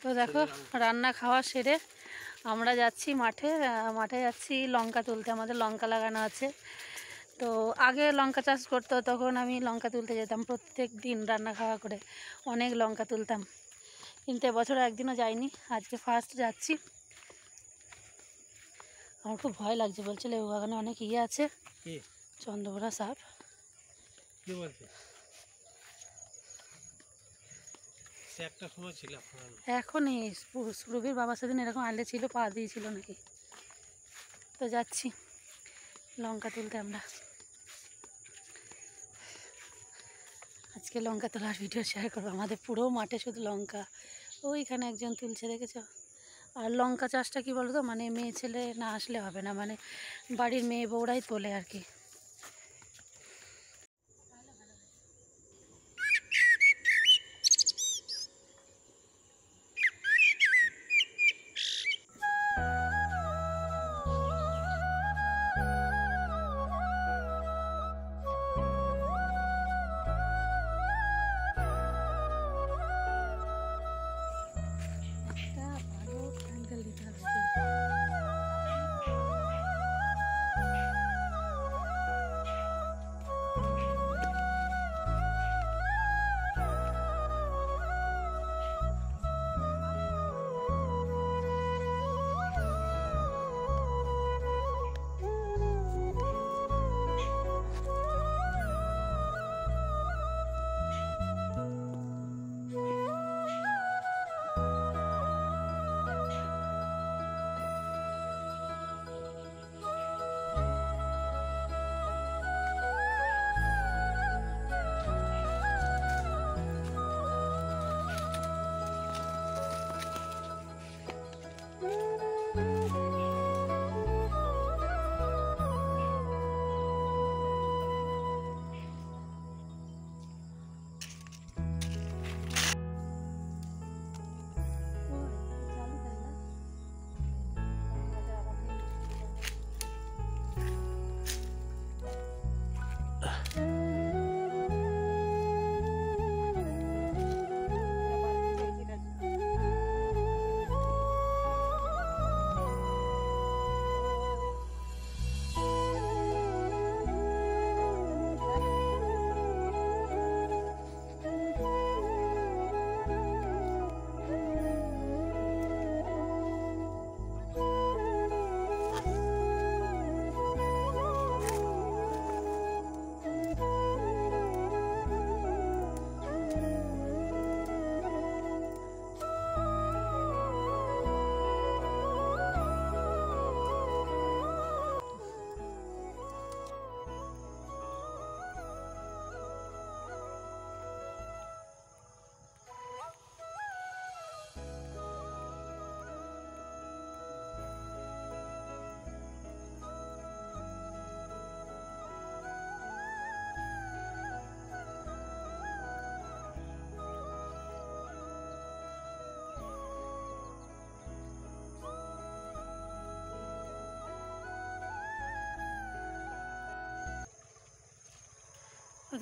তো দেখো রান্না খাওয়া সেরে আমরা যাচ্ছি মাঠে। মাঠে যাচ্ছি লঙ্কা তুলতে, আমাদের লঙ্কা লাগানো আছে। তো আগে লঙ্কা চাষ করতো, তখন আমি লঙ্কা তুলতে যেতাম প্রত্যেক দিন রান্না খাওয়া করে, অনেক লঙ্কা তুলতাম। কিন্তু এবছর একদিনও যাইনি, আজকে ফার্স্ট যাচ্ছি। আমার খুব ভয় লাগছে, বলছে লেবু বাগানে অনেক ইয়ে আছে, চন্দ্রবোড়া সাপ। এখনই সুরভির বাবার সেদিন এরকম আনলে ছিল, পা দিয়েছিল নাকি। তো যাচ্ছি লঙ্কা তুলতে আমরা। আজকে লঙ্কা তোলার ভিডিও শেয়ার করবো। আমাদের পুরো মাঠে শুধু লঙ্কা, ওইখানে একজন তুলছে দেখেছ। আর লঙ্কা চাষটা কি বলতো, মানে মেয়ে ছেলে না আসলে হবে না, মানে বাড়ির মেয়ে বউরাই তোলে আর কি।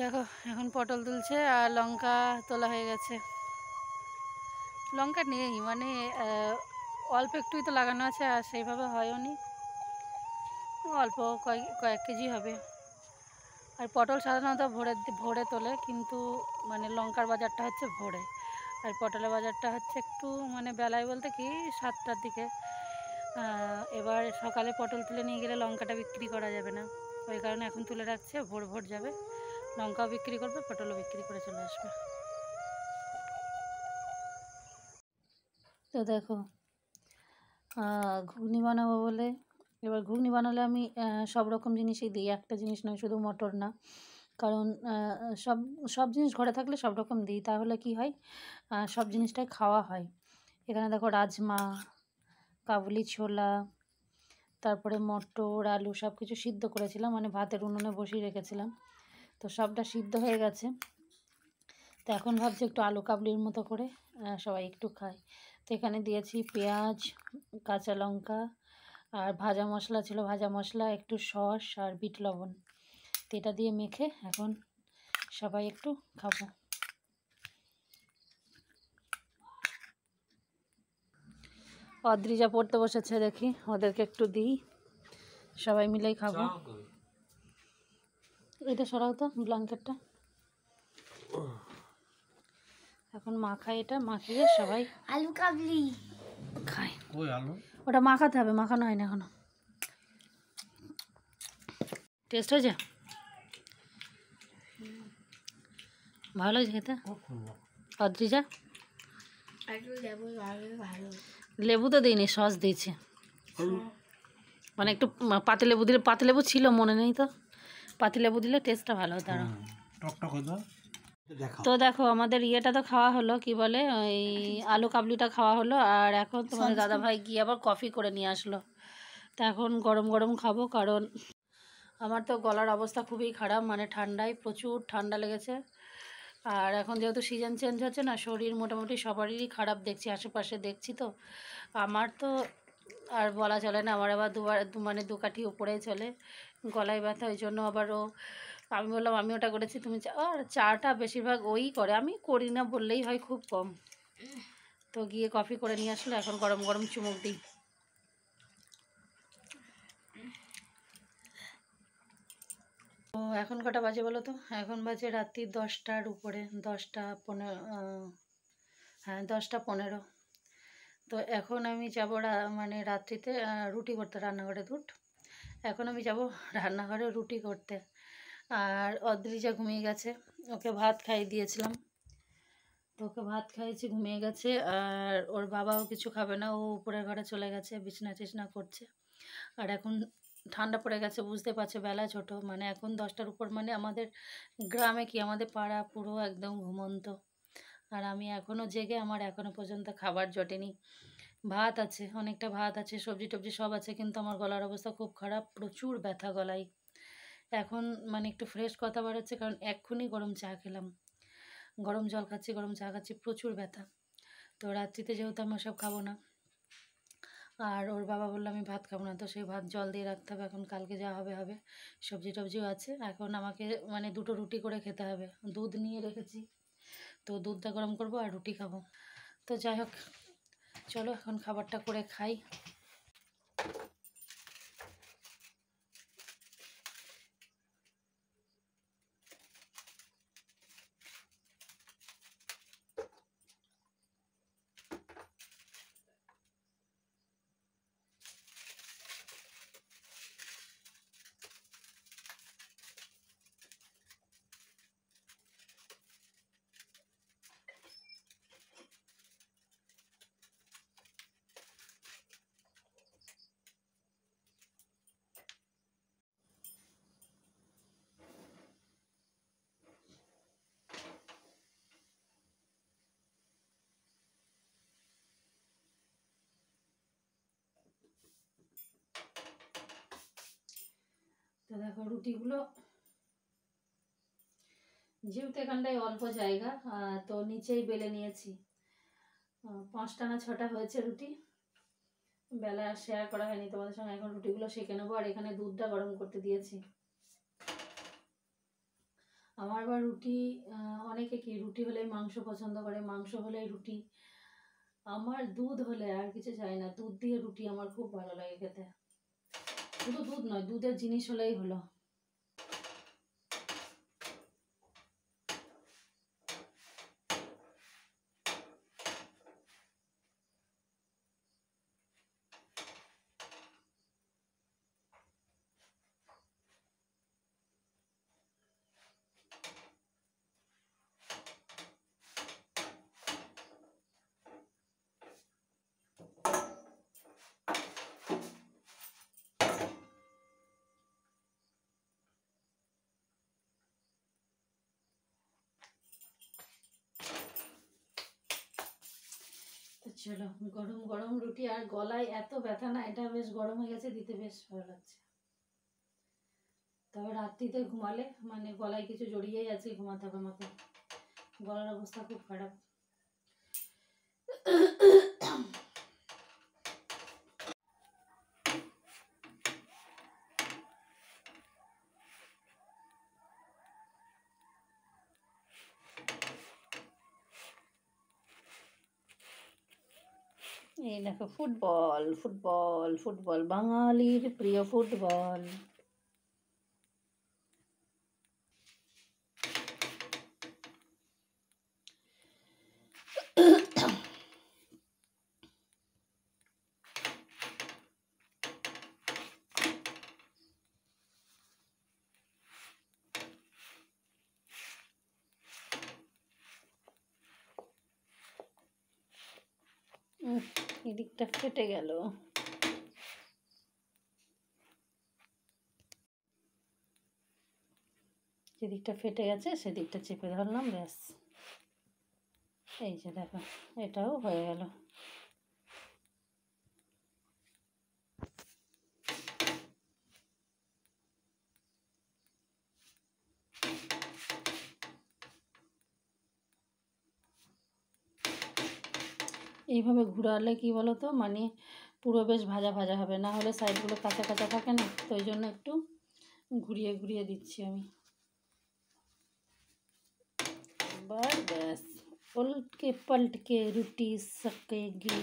দেখো এখন পটল তুলছে আর লঙ্কা তোলা হয়ে গেছে। লঙ্কা নেই, মানে অল্প একটুই তো লাগানো আছে, আর সেইভাবে হয়ও নি, অল্প কয়েক কেজি হবে। আর পটল সাধারণত ভোরে তোলে, কিন্তু মানে লঙ্কার বাজারটা হচ্ছে ভোরে, আর পটলের বাজারটা হচ্ছে একটু মানে বেলায় বলতে কি 7টার দিকে। এবার সকালে পটল তুলে নিয়ে গেলে লঙ্কাটা বিক্রি করা যাবে না, ওই কারণে এখন তুলে রাখছে, ভোর যাবে, লঙ্কাও বিক্রি করবে, পটলও বিক্রি করে চলে আসবে। তো দেখো ঘুগনি বানাবো বলে, এবার ঘুগনি বানালে আমি সব রকম জিনিসই দিই, একটা জিনিস নয়, শুধু মটর না, কারণ সব জিনিস ঘরে থাকলে সব রকম দিই, তাহলে কি হয় সব জিনিসটাই খাওয়া হয়। এখানে দেখো রাজমা, কাবুলি ছোলা, তারপরে মটর, আলু সব কিছু সিদ্ধ করেছিলাম, মানে ভাতের উনুনে বসিয়ে রেখেছিলাম, তো সবটা সিদ্ধ হয়ে গেছে। তো এখন ভাবছি একটু আলু কাবলির মতো করে সবাই একটু খায়। তো এখানে দিয়েছি পেঁয়াজ, কাঁচা লঙ্কা, আর ভাজা মশলা ছিল, ভাজা মশলা, একটু সস আর বিট লবণ, তো এটা দিয়ে মেখে এখন সবাই একটু খাবো। অদ্রিজা পড়তে বসেছে, দেখি ওদেরকে একটু দিই, সবাই মিলেই খাবো। এটা সরাও তো ব্ল্যাঙ্কেটটা। এখন মাখাই, এটা মাখিয়ে সবাই আলু কাবলি খাই। ওই আলু ওটা মাখাতে হবে, মাখানো হয় না এখনো। টেস্ট হয়েছে? ভালো হয়েছে খেতে। অদ্রিজা একটু লেবু ভালো। লেবু তো দিইনি, সস দিয়েছি, মানে একটু পাতিলেবু দিলে, পাতিলেবু ছিল মনে নেই তো, পাতিলেবু দিলে টেস্টটা ভালো হতো আরো। টকটক হতো। তো দেখো আমাদের ইয়েটা তো খাওয়া হলো, কি বলে ওই আলু কাবলিটা খাওয়া হলো, আর এখন তোমাদের দাদাভাই গিয়ে আবার কফি করে নিয়ে আসলো। তো এখন গরম গরম খাবো, কারণ আমার তো গলার অবস্থা খুবই খারাপ, মানে ঠান্ডায় প্রচুর ঠান্ডা লেগেছে। আর এখন যেহেতু সিজন চেঞ্জ হচ্ছে না, শরীর মোটামুটি সবারই খারাপ দেখছি, আশেপাশে দেখছি তো। আমার তো আর বলা চলে না, আমার আবার মানে দু কাঠি উপরেই চলে, গলায় ব্যথা, ওই জন্য আবারও আমি বললাম আমি ওটা করেছি, তুমি আর চাটা বেশিরভাগ ওই করে, আমি করি না বললেই হয়, খুব কম। তো গিয়ে কফি করে নিয়ে আসলো, এখন গরম গরম চুমুক দিই। তো এখন কটা বাজে বলো তো? এখন বাজে রাত্রি 10টার উপরে, 10টা 15, হ্যাঁ 10টা 15। তো এখন আমি যাবো মানে রাত্রিতে রুটি করতে, রান্নাঘরে দুধ, এখন আমি যাব রান্নাঘরে রুটি করতে। আর অদ্রিজা ঘুমিয়ে গেছে, ওকে ভাত খাইয়ে দিয়েছিলাম, তো ওকে ভাত খাইয়েছি, ঘুমিয়ে গেছে। আর ওর বাবাও কিছু খাবে না, ও উপরের ঘরে চলে গেছে, বিছনা টিছনা করছে। আর এখন ঠান্ডা পড়ে গেছে, বুঝতে পারছে বেলা ছোট, মানে এখন 10টার উপর, মানে আমাদের গ্রামে কি, আমাদের পাড়া পুরো একদম ঘুমন্ত। আর আমি এখনও জেগে, আমার এখনও পর্যন্ত খাবার জটেনি। ভাত আছে, অনেকটা ভাত আছে, সবজি টবজি সব আছে, কিন্তু আমার গলার অবস্থা খুব খারাপ, প্রচুর ব্যথা গলায়। এখন মানে একটু ফ্রেশ কথা বেরোচ্ছে, কারণ এক্ষুনি গরম চা খেলাম, গরম জল খাচ্ছি, গরম চা খাচ্ছি, প্রচুর ব্যথা। তো রাত্রিতে যেহেতু আমি ওসব খাবো না, আর ওর বাবা বললো আমি ভাত খাবো না, তো সেই ভাত জল দিয়ে রাখতে হবে, এখন কালকে যা হবে হবে। সবজি টবজিও আছে, এখন আমাকে মানে 2টো রুটি করে খেতে হবে, দুধ নিয়ে রেখেছি, তো দুধটা গরম করব আর রুটি খাবো। তো যাই হোক, চলো এখন খাবারটা করে খাই। তো দেখো রুটিগুলো, যেহেতু এখানটায় অল্প জায়গা, তো নিচেই বেলে নিয়েছি, 5টা না 6টা হয়েছে রুটি, বেলা শেয়ার করা হয়নি তোমাদের সঙ্গে। এখন রুটিগুলো সেঁকে নেবো, আর এখানে দুধটা গরম করতে দিয়েছি। আমার আবার রুটি, অনেকে কি রুটি হলেই মাংস পছন্দ করে, মাংস হলেই রুটি, আমার দুধ হলে আর কিছু চাই না, দুধ দিয়ে রুটি আমার খুব ভালো লাগে খেতে, শুধু দুধ নয়, দুধের জিনিস হলেই হলো। তো চলো, গরম গরম রুটি, আর গলায় এত ব্যথা না, এটা বেশ গরম হয়ে গেছে, দিতে বেশ ভালো লাগছে। তবে রাত্রিতে ঘুমালে মানে গলায় কিছু জড়িয়েই আছে, ঘুমাতে হবে আমাকে, গলার অবস্থা খুব খারাপ। এই দেখো ফুটবল ফুটবল ফুটবল বাঙালির প্রিয় ফুটবল। এদিকটা ফেটে গেল। যেদিকটা ফেটে গেছে সেদিকটা চেপে ধরলাম, ব্যাস। এই যে দেখো এটাও হয়ে গেল। এইভাবে ঘুরালে কি বলো তো, মানে পুরো বেশ ভাজা ভাজা হবে, না হলে সাইডগুলো কাঁচা কাঁচা থাকে না, তো ওই জন্য একটু ঘুরিয়ে ঘুরিয়ে দিচ্ছি আমি। এবার ব্যাস উল্টকে पलट রুটি সেকেगी।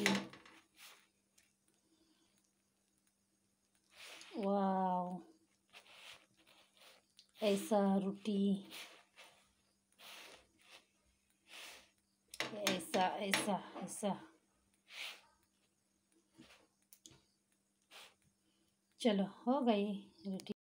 वाओ, ऐसा रोटी, ऐसा ऐसा ऐसा। चलो हो गई रोटी।